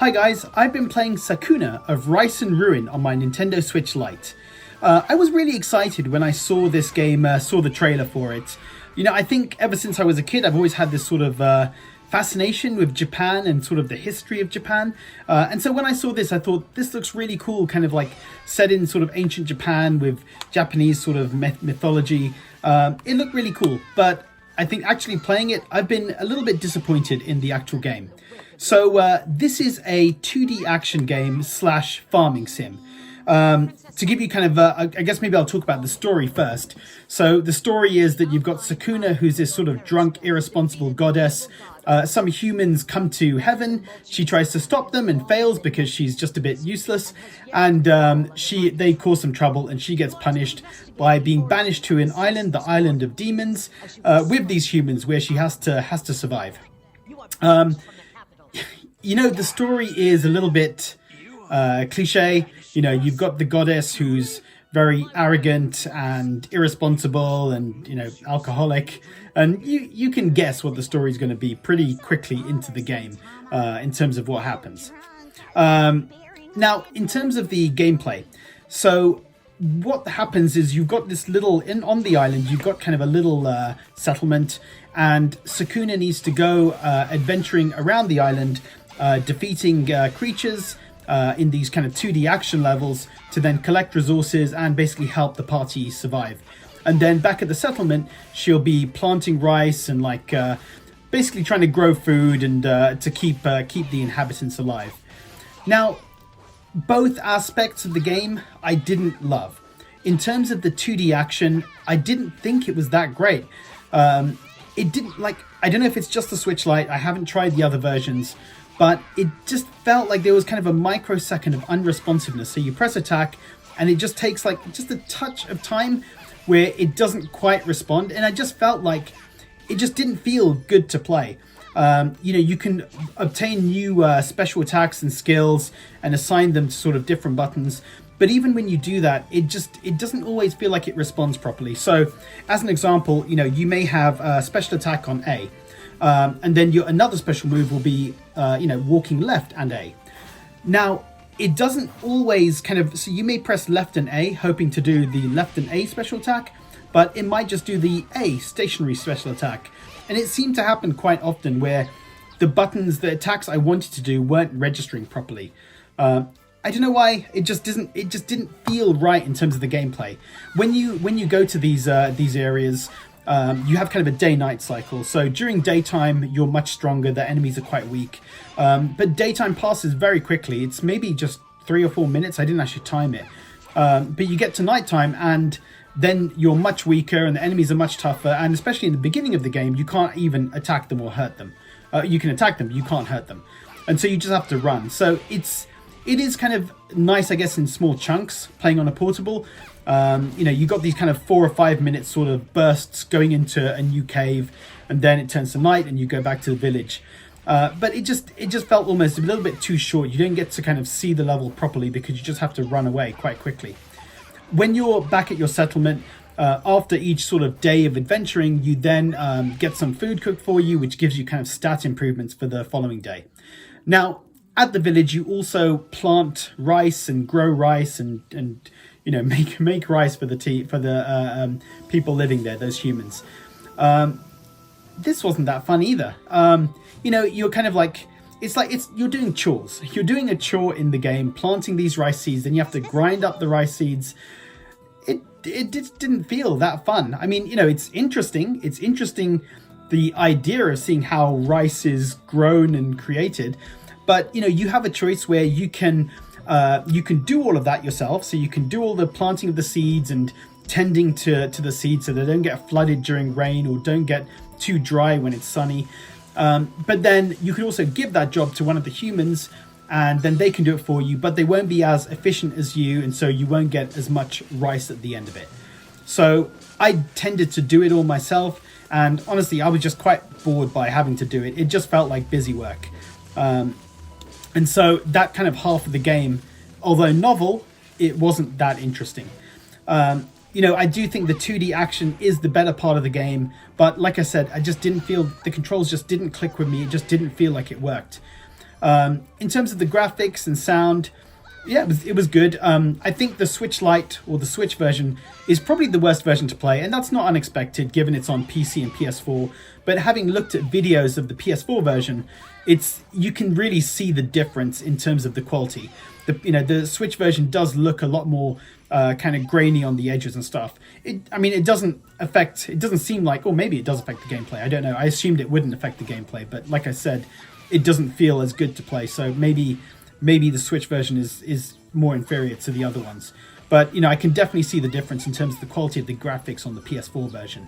Hi guys, I've been playing Sakuna of Rice and Ruin on my Nintendo Switch Lite. I was really excited when I saw this game, saw the trailer for it. You know, I think ever since I was a kid, I've always had this sort of fascination with Japan and sort of the history of Japan. And so when I saw this, I thought this looks really cool, kind of like set in sort of ancient Japan with Japanese sort of mythology. It looked really cool, but I think actually playing it, I've been a little bit disappointed in the actual game. So this is a 2D action game slash farming sim. To give you kind of, I guess maybe I'll talk about the story first. So the story is that you've got Sakuna, who's this sort of drunk, irresponsible goddess. Some humans come to heaven. She tries to stop them and fails because she's just a bit useless. And they cause some trouble and she gets punished by being banished to an island, the island of demons, with these humans where she has to survive. You know, the story is a little bit cliche. You know, you've got the goddess who's very arrogant and irresponsible and, you know, alcoholic. And you can guess what the story is going to be pretty quickly into the game in terms of what happens. Now, in terms of the gameplay, so what happens is you've got this little, on the island, you've got kind of a little settlement, and Sakuna needs to go adventuring around the island, defeating creatures in these kind of 2D action levels to then collect resources and basically help the party survive. And then back at the settlement, she'll be planting rice and like basically trying to grow food and to keep the inhabitants alive. Now, both aspects of the game I didn't love. In terms of the 2D action, I didn't think it was that great. It didn't, like, I don't know if it's just the Switch Lite, I haven't tried the other versions, but it just felt like there was kind of a microsecond of unresponsiveness. So you press attack and it just takes like just a touch of time where it doesn't quite respond. And I just felt like it just didn't feel good to play. You know, you can obtain new special attacks and skills and assign them to sort of different buttons. But even when you do that, it doesn't always feel like it responds properly. So as an example, you know, you may have a special attack on A. And then another special move will be, you know, walking left and A. Now, it doesn't always kind of, so you may press left and A, hoping to do the left and A special attack, but it might just do the A stationary special attack. And it seemed to happen quite often where the buttons, the attacks I wanted to do weren't registering properly. I don't know why, it just didn't feel right in terms of the gameplay. When you go to these areas, you have kind of a day-night cycle. So during daytime, you're much stronger, the enemies are quite weak. But daytime passes very quickly. It's maybe just 3 or 4 minutes. I didn't actually time it. But you get to nighttime and then you're much weaker and the enemies are much tougher. And especially in the beginning of the game, you can't even attack them or hurt them. You can attack them, but you can't hurt them. And so you just have to run. So it is kind of nice, I guess, in small chunks, playing on a portable. You know, you got these kind of 4 or 5 minute sort of bursts going into a new cave, and then it turns to night and you go back to the village. But it just felt almost a little bit too short. You don't get to kind of see the level properly because you just have to run away quite quickly. When you're back at your settlement, after each sort of day of adventuring, you then get some food cooked for you, which gives you kind of stat improvements for the following day. Now, at the village, you also plant rice and grow rice and you know, make rice for the people living there, those humans. This wasn't that fun either. You know, you're kind of like, you're doing chores. You're doing a chore in the game, planting these rice seeds, then you have to grind up the rice seeds. It just didn't feel that fun. I mean, you know, it's interesting. It's interesting, the idea of seeing how rice is grown and created. But, you know, you have a choice where you can do all of that yourself. So you can do all the planting of the seeds and tending to the seeds so they don't get flooded during rain or don't get too dry when it's sunny. But then you could also give that job to one of the humans and then they can do it for you, but they won't be as efficient as you. And so you won't get as much rice at the end of it. So I tended to do it all myself. And honestly, I was just quite bored by having to do it. It just felt like busy work. And so that kind of half of the game, although novel, it wasn't that interesting. You know, I do think the 2D action is the better part of the game, but like I said, I just didn't feel, the controls just didn't click with me. It just didn't feel like it worked. In terms of the graphics and sound, yeah, it was good. I think the Switch Lite, or the Switch version, is probably the worst version to play, and that's not unexpected given it's on PC and PS4. But having looked at videos of the PS4 version, you can really see the difference in terms of the quality. The Switch version does look a lot more kind of grainy on the edges and stuff. It doesn't seem like, or maybe it does affect the gameplay. I don't know. I assumed it wouldn't affect the gameplay, but like I said, it doesn't feel as good to play. So maybe the Switch version is more inferior to the other ones. But I can definitely see the difference in terms of the quality of the graphics on the PS4 version.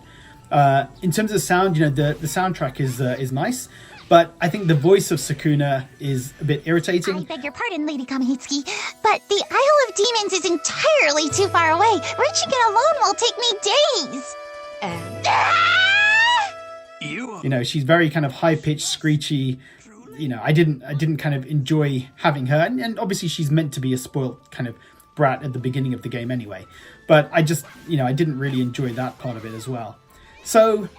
In terms of sound, the soundtrack is nice, but I think the voice of Sakuna is a bit irritating. I beg your pardon, Lady Kamihitsuki, but the Isle of Demons is entirely too far away. Reaching it alone will take me days. She's very kind of high-pitched, screechy. I didn't kind of enjoy having her, and obviously she's meant to be a spoilt kind of brat at the beginning of the game anyway. But I just, I didn't really enjoy that part of it as well. So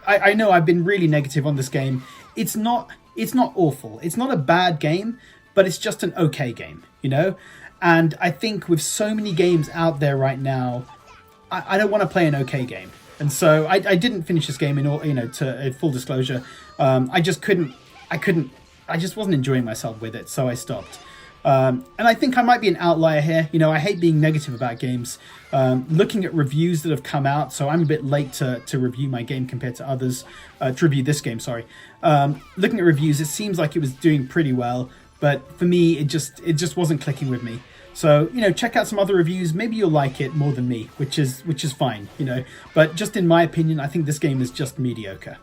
I know I've been really negative on this game. It's not awful. It's not a bad game, but it's just an okay game, And I think with so many games out there right now, I don't want to play an okay game. And so I didn't finish this game to full disclosure. I just wasn't enjoying myself with it, so I stopped. And I think I might be an outlier here. I hate being negative about games. Looking at reviews that have come out, so I'm a bit late to review my game compared to others. To review this game, sorry. Looking at reviews, it seems like it was doing pretty well, but for me, it just wasn't clicking with me. So, check out some other reviews. Maybe you'll like it more than me, which is fine, But just in my opinion, I think this game is just mediocre.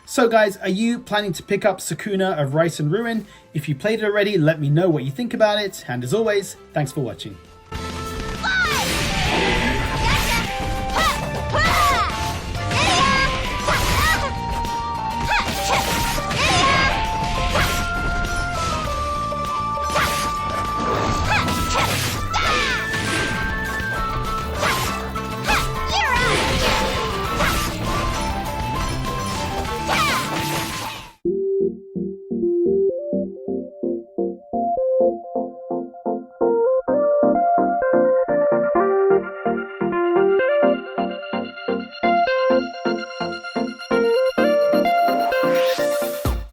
So guys, are you planning to pick up Sakuna of Rice and Ruin? If you played it already, let me know what you think about it. And as always, thanks for watching.